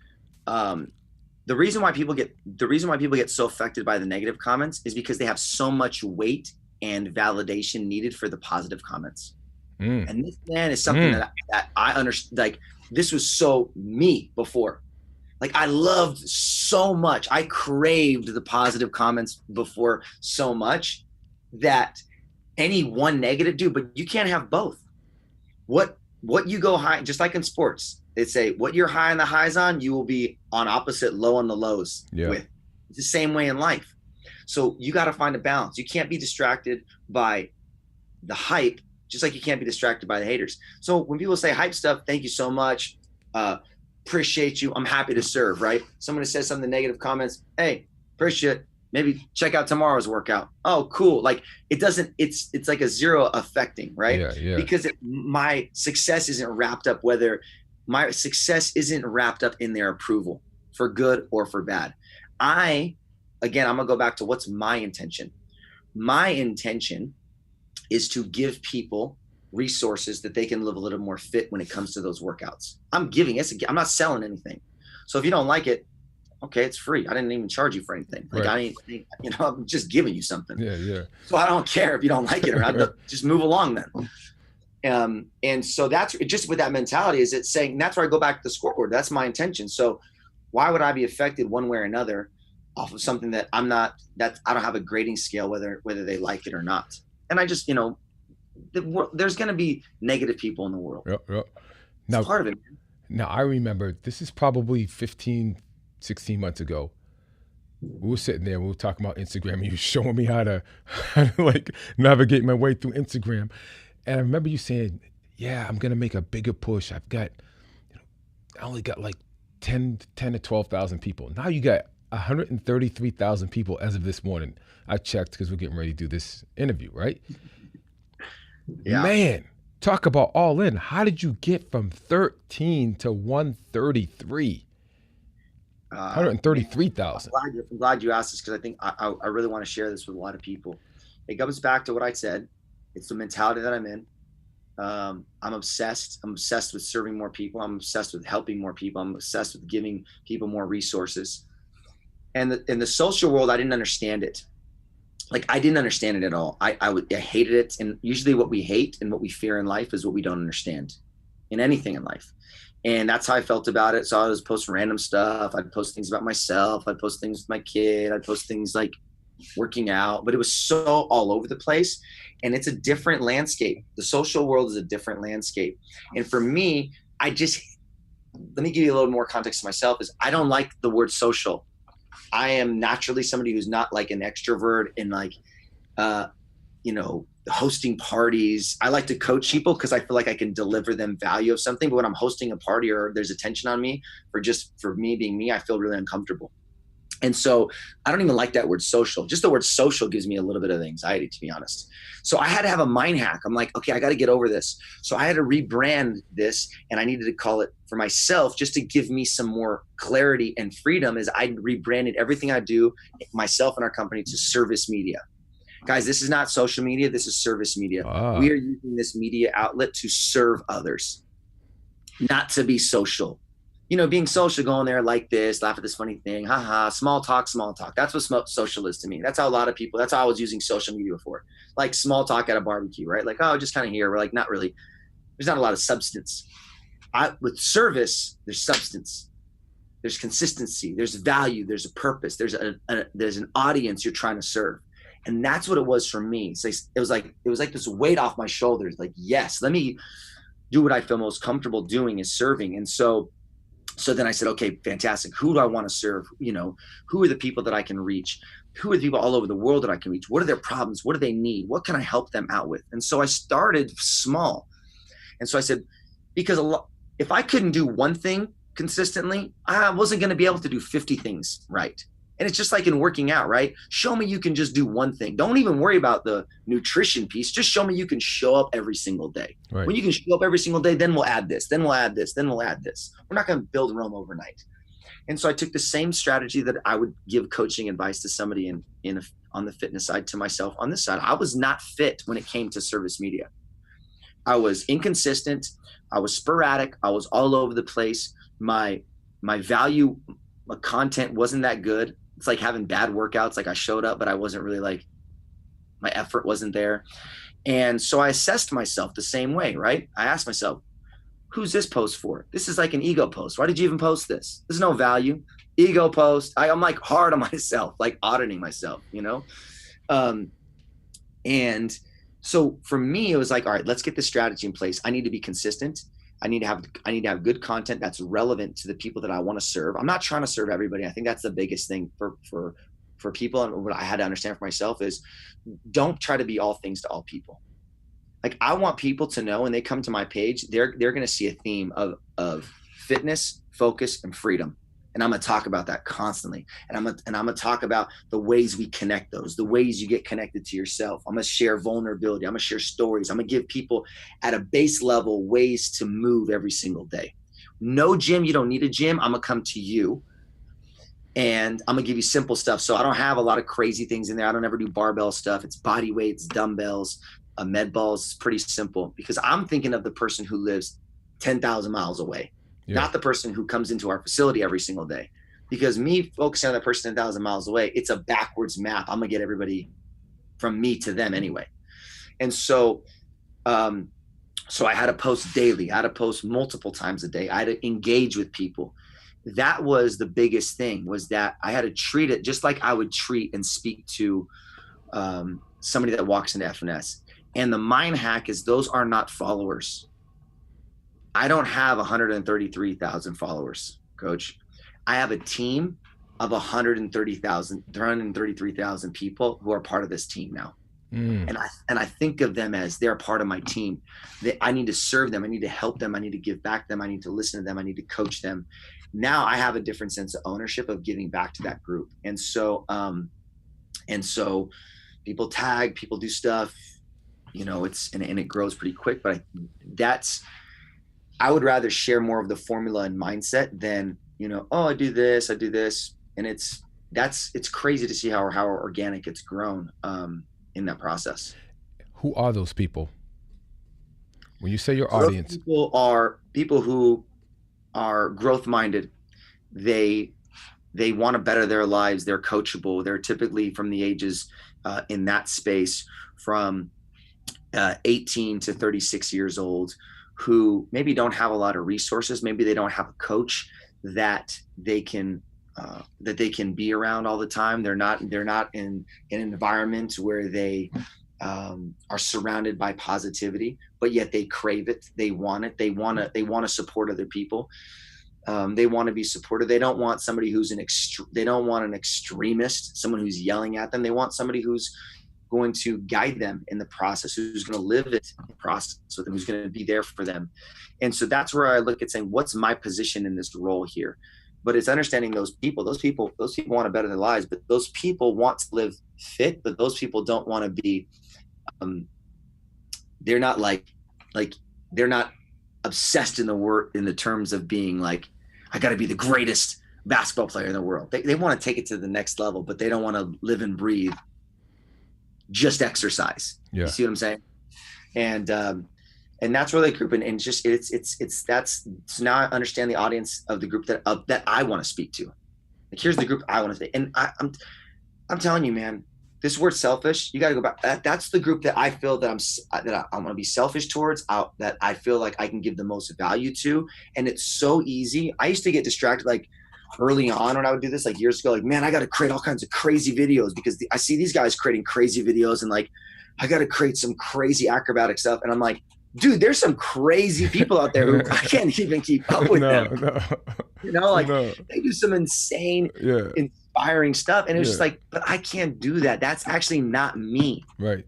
The reason why people get so affected by the negative comments is because they have so much weight and validation needed for the positive comments. And this, man, is something that I understand. Like, this was so me before. Like, I loved so much. I craved the positive comments before so much that any one negative, dude, but you can't have both. What you go high, just like in sports, they say what you're high on the highs on, you will be on opposite low on the lows with. It's the same way in life. So you got to find a balance. You can't be distracted by the hype, just like you can't be distracted by the haters. So when people say hype stuff, thank you so much. Appreciate you. I'm happy to serve, right? Someone says something negative comments. Hey, appreciate it. Maybe check out tomorrow's workout. Oh, cool. Like, it doesn't, it's like a zero affecting, right? Because my success isn't wrapped up, my success isn't wrapped up in their approval for good or for bad. Again, I'm going to go back to what's my intention. My intention is to give people resources that they can live a little more fit when it comes to those workouts. I'm giving it. I'm not selling anything. So if you don't like it, okay, it's free. I didn't even charge you for anything. Like, I'm just giving you something. So I don't care if you don't like it or not. Just move along then. And so that's just with that mentality, is it saying, that's where I go back to the scoreboard. That's my intention. So why would I be affected one way or another off of something that I don't have a grading scale, whether they like it or not. And I just, there's going to be negative people in the world. Now, it's part of it. Now, I remember, this is probably 15, 16 months ago. We were sitting there, we were talking about Instagram, and you were showing me how to like navigate my way through Instagram. And I remember you saying, yeah, I'm going to make a bigger push. I only got like 10 to 12,000 people. Now you got 133,000 people as of this morning. I checked because we're getting ready to do this interview, right? Yeah. Man, talk about all in. How did you get from 13 to 133? 133,000. I'm glad you asked this, because I think I really want to share this with a lot of people. It comes back to what I said. It's the mentality that I'm in. I'm obsessed. I'm obsessed with serving more people. I'm obsessed with helping more people. I'm obsessed with giving people more resources. And in the social world, I didn't understand it. Like, I didn't understand it at all. I hated it. And usually what we hate and what we fear in life is what we don't understand in anything in life. And that's how I felt about it. So I was posting random stuff. I'd post things about myself. I'd post things with my kid. I'd post things like working out, but it was so all over the place. And it's a different landscape. The social world is a different landscape. And for me, let me give you a little more context to myself, is I don't like the word social. I am naturally somebody who's not like an extrovert and like, hosting parties. I like to coach people because I feel like I can deliver them value of something. But when I'm hosting a party or there's attention on me for me being me, I feel really uncomfortable. And so I don't even like that word social. Just the word social gives me a little bit of anxiety, to be honest. So I had to have a mind hack. I'm like, okay, I got to get over this. So I had to rebrand this, and I needed to call it for myself just to give me some more clarity and freedom, as I rebranded everything I do, myself and our company, to service media. Guys, this is not social media. This is service media. We are using this media outlet to serve others, not to be social. Being social, going there like this, laugh at this funny thing, haha, small talk. That's what social is to me. That's how a lot of people, that's how I was using social media before. Like small talk at a barbecue, right? Like, oh, just kind of here. We're like, not really. There's not a lot of substance. With service, there's substance. There's consistency. There's value. There's a purpose. There's an audience you're trying to serve. And that's what it was for me. It was like this weight off my shoulders. Like, yes, let me do what I feel most comfortable doing, is serving. And so then I said, okay, fantastic. Who do I want to serve? Who are the people that I can reach? Who are the people all over the world that I can reach? What are their problems? What do they need? What can I help them out with? And so I started small. And so I said, because if I couldn't do one thing consistently, I wasn't going to be able to do 50 things right. And it's just like in working out, right? Show me you can just do one thing. Don't even worry about the nutrition piece. Just show me you can show up every single day. Right. When you can show up every single day, then we'll add this, then we'll add this, then we'll add this. We're not going to build Rome overnight. And so I took the same strategy that I would give coaching advice to somebody on the fitness side, to myself on this side. I was not fit when it came to service media. I was inconsistent. I was sporadic. I was all over the place. My value, my content wasn't that good. It's like having bad workouts. Like, I showed up, but I wasn't really, like, my effort wasn't there. And so I assessed myself the same way, right? I asked myself, who's this post for? This is like an ego post. Why did you even post this? There's no value. Ego post. I'm like hard on myself, like auditing myself, you know? And so for me, it was like, all right, let's get this strategy in place. I need to be consistent. I need to have good content that's relevant to the people that I want to serve. I'm not trying to serve everybody. I think that's the biggest thing for people. And what I had to understand for myself is, don't try to be all things to all people. Like, I want people to know when they come to my page, they're going to see a theme of fitness, focus, and freedom. And I'm going to talk about that constantly. And I'm going to talk about the ways we connect those, the ways you get connected to yourself. I'm going to share vulnerability. I'm going to share stories. I'm going to give people at a base level ways to move every single day. No gym, you don't need a gym. I'm going to come to you and I'm going to give you simple stuff. So I don't have a lot of crazy things in there. I don't ever do barbell stuff. It's body weights, dumbbells, med balls. It's pretty simple because I'm thinking of the person who lives 10,000 miles away. Yeah. Not the person who comes into our facility every single day. Because me focusing on that person 10,000 miles away, it's a backwards map. I'm going to get everybody from me to them anyway. And so I had to post daily. I had to post multiple times a day. I had to engage with people. That was the biggest thing, was that I had to treat it just like I would treat and speak to somebody that walks into FNS. And the mind hack is, those are not followers. I don't have 133,000 followers, Coach. I have a team of 133,000 people who are part of this team now. And I think of them as they're part of my team. I need to serve them. I need to help them. I need to give back to them. I need to listen to them. I need to coach them. Now I have a different sense of ownership of giving back to that group. And so people tag, people do stuff, you know, and it grows pretty quick, but I would rather share more of the formula and mindset than, you know, oh, I do this. And it's crazy to see how organic it's grown in that process. Who are those people? When you say your audience, those people are people who are growth minded. They want to better their lives. They're coachable. They're typically from the ages in that space from 18 to 36 years old, who maybe don't have a lot of resources. Maybe they don't have a coach that they can be around all the time. They're not in an environment where they are surrounded by positivity, but yet they crave it. They want it. They want to support other people. They want to be supported. They don't want somebody who's they don't want an extremist, someone who's yelling at them. They want somebody who's going to guide them in the process, who's going to live it in the process with them, who's going to be there for them. And so that's where I look at saying, what's my position in this role here? But it's understanding those people want to better their lives, but those people want to live fit, but those people don't want to be, they're not they're not obsessed in the terms of being like, I got to be the greatest basketball player in the world. They want to take it to the next level, but they don't want to live and breathe just exercise. Yeah. You see what I'm saying? And that's where they group in, and just so now I understand the audience of the group that I want to speak to. Like, here's the group I want to speak. And I'm telling you, man, this word selfish, you got to go back. That's the group that I feel that I'm going to be selfish towards, that I feel like I can give the most value to. And it's so easy. I used to get distracted, like, early on when I would do this, like years ago, like, man, I got to create all kinds of crazy videos because I see these guys creating crazy videos, and like, I got to create some crazy acrobatic stuff. And I'm like, dude, there's some crazy people out there who I can't even keep up with them. No. You know, like they do some insane, inspiring stuff. And it was just like, but I can't do that. That's actually not me. Right.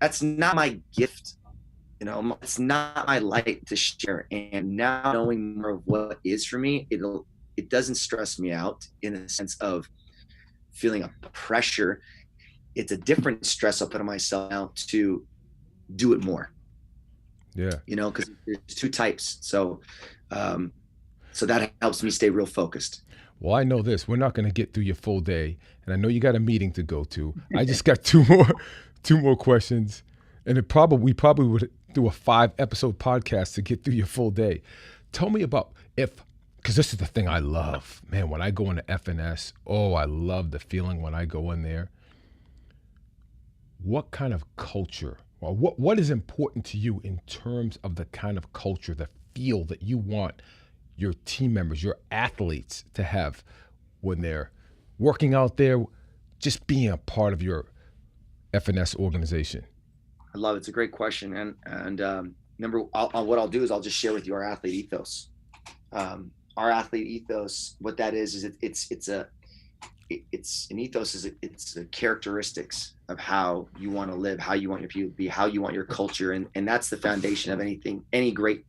That's not my gift. You know, it's not my light to share. And now knowing more of what is for me, it doesn't stress me out in the sense of feeling a pressure. It's a different stress I'll put on myself now to do it more. Yeah. You know, because there's two types. So that helps me stay real focused. Well, I know this. We're not going to get through your full day, and I know you got a meeting to go to. I just got two more questions, and we probably would do a 5-episode podcast to get through your full day. Tell me about because this is the thing I love, man. When I go into FNS, I love the feeling when I go in there. What kind of culture Well, what is important to you in terms of the kind of culture, the feel that you want your team members, your athletes to have when they're working out there, just being a part of your FNS organization? I love it. It's a great question. What I'll do is I'll just share with you our athlete ethos. Our athlete ethos, what that is it's an ethos, it's the characteristics of how you want to live, how you want your people to be, how you want your culture. And that's the foundation of any great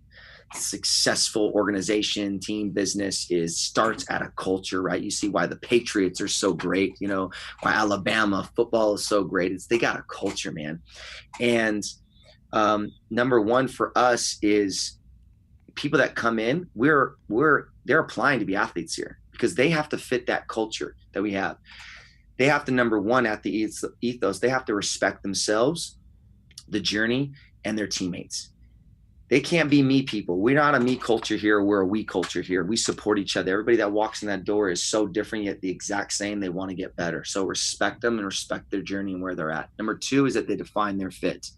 successful organization, team, business starts at a culture, right? You see why the Patriots are so great, why Alabama football is so great. They got a culture, man. And number one for us is people that come in, they're applying to be athletes here because they have to fit that culture that we have. They have to, number one, at the ethos, they have to respect themselves, the journey, and their teammates. They can't be me people. We're not a me culture here. We're a we culture here. We support each other. Everybody that walks in that door is so different, yet the exact same. They want to get better. So respect them and respect their journey and where they're at. Number two is that they define their fit.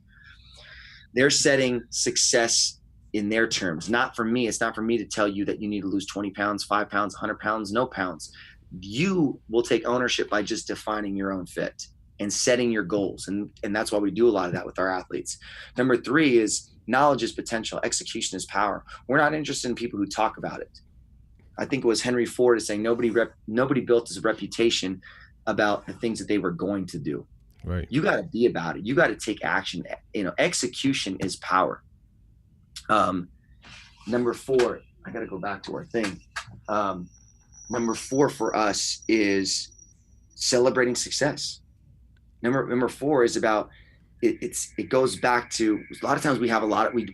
They're setting success in their terms. Not for me. It's not for me to tell you that you need to lose 20 pounds, 5 pounds, 100 pounds, no pounds. You will take ownership by just defining your own fit and setting your goals. And that's why we do a lot of that with our athletes. Number three is knowledge is potential. Execution is power. We're not interested in people who talk about it. I think it was Henry Ford saying nobody built his reputation about the things that they were going to do. Right. You got to be about it. You got to take action. Execution is power. Number four, I got to go back to our thing. Number four for us is celebrating success. Number four is about it goes back to a lot of times we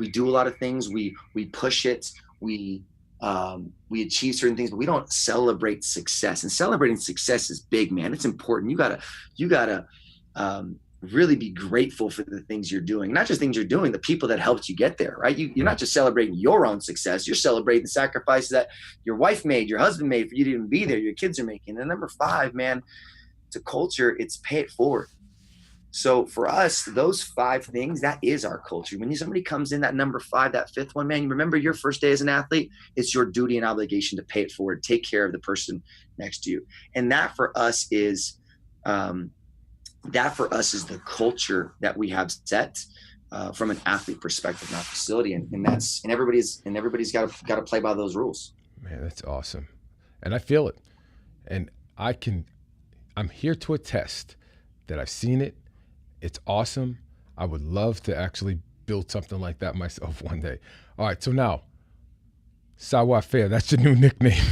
do a lot of things, we push it, we achieve certain things, but we don't celebrate success. And celebrating success is big, man. It's important. You gotta really be grateful for the things you're doing, not just things you're doing, the people that helped you get there, right? You're not just celebrating your own success, you're celebrating the sacrifices that your wife made, your husband made for you to even be there, your kids are making. And number five, man, it's a culture, it's pay it forward. So for us, those five things, that is our culture. When somebody comes in, that number five, that fifth one, man, you remember your first day as an athlete, it's your duty and obligation to pay it forward, take care of the person next to you. And that for us is the culture that we have set from an athlete perspective in our facility. And everybody's got to play by those rules. Man, that's awesome. And I feel it. And I'm here to attest that I've seen it. It's awesome. I would love to actually build something like that myself one day. All right, so now, Savoir Faire, that's your new nickname.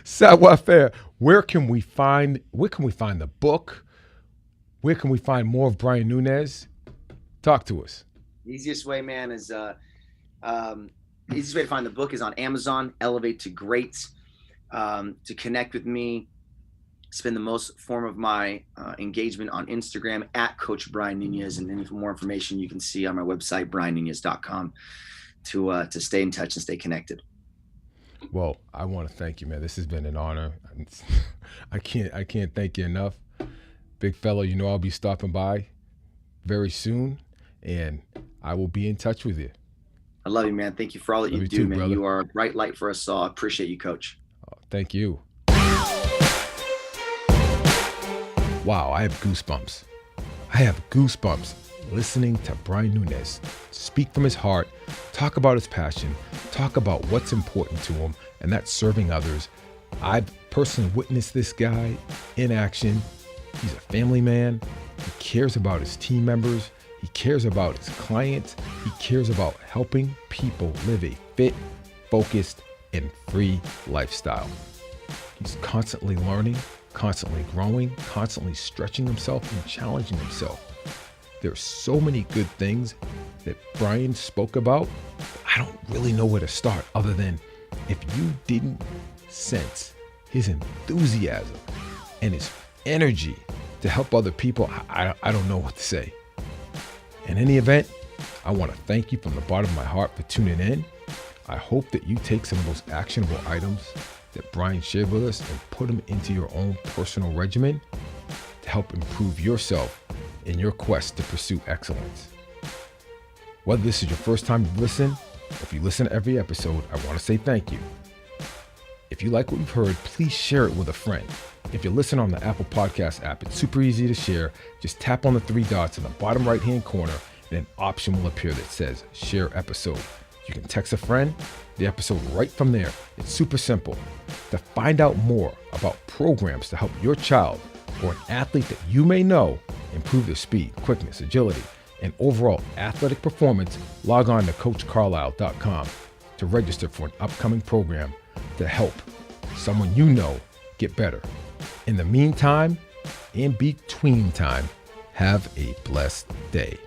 Savoir Faire, where can we find the book? Where can we find more of Brian Nunez? Talk to us. The easiest way, man, is the easiest way to find the book is on Amazon, Elevate to Great. To connect with me, spend the most form of my engagement on Instagram at Coach Brian Nunez, and any more information you can see on my website, briannunez.com, to stay in touch and stay connected. Well, I want to thank you, man. This has been an honor. I can't thank you enough. Big fella, I'll be stopping by very soon, and I will be in touch with you. I love you, man. Thank you for all that you do, man. Brother. You are a bright light for us all. I appreciate you, Coach. Oh, thank you. Wow, I have goosebumps. Listening to Brian Nunez speak from his heart, talk about his passion, talk about what's important to him, and that's serving others. I've personally witnessed this guy in action. He's a family man. He cares about his team members. He cares about his clients. He cares about helping people live a fit, focused, and free lifestyle. He's constantly learning, constantly growing, constantly stretching himself and challenging himself. There's so many good things that Brian spoke about. I don't really know where to start other than if you didn't sense his enthusiasm and his energy to help other people, I don't know what to say. In any event, I want to thank you from the bottom of my heart for tuning in. I hope that you take some of those actionable items that Brian shared with us and put them into your own personal regimen to help improve yourself in your quest to pursue excellence. Whether this is your first time to listen, or if you listen to every episode, I want to say thank you. If you like what you've heard, please share it with a friend. If you listen on the Apple Podcast app, it's super easy to share. Just tap on the 3 dots in the bottom right-hand corner, and an option will appear that says Share Episode. You can text a friend the episode right from there. It's super simple. To find out more about programs to help your child or an athlete that you may know improve their speed, quickness, agility, and overall athletic performance, log on to CoachCarlisle.com to register for an upcoming program to help someone you know get better. In the meantime, in between time, have a blessed day.